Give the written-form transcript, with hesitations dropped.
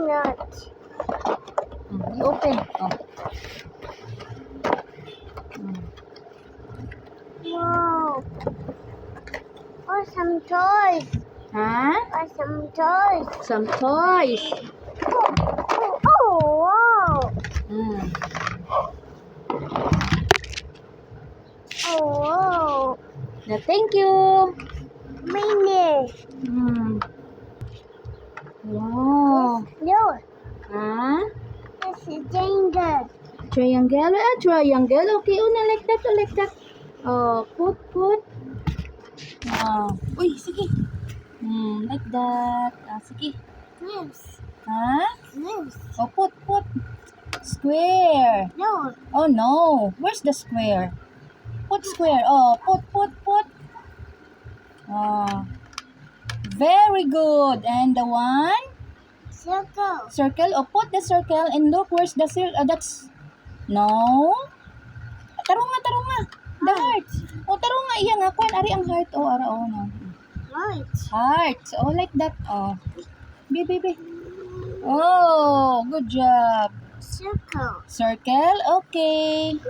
Not. You open. Oh. Wow. Or some toys. Huh? Or some toys. Some toys. Oh, wow. Mm. Oh, wow. Now, thank you. Mini. Mm. Wow. Look. Huh? This is danger. Triangle. Triangle. Okay, like that. Like that. Oh, put. Uy, sige. Like that. Sige. This. Huh? This. Oh, put. Square. No. Oh, no. Where's the square? Put square. Oh, put. Oh. Very good. And the one? Circle. Circle. Oh, put the circle and look where's the circle. That's... No. Tarong nga. The heart. Oh, tarong nga. Iya nga. Kuan, ari ang heart. Oh, ara. Oh, no. Right. Heart. Oh, like that. Oh. Baby. Oh, good job. Circle. Circle. Okay.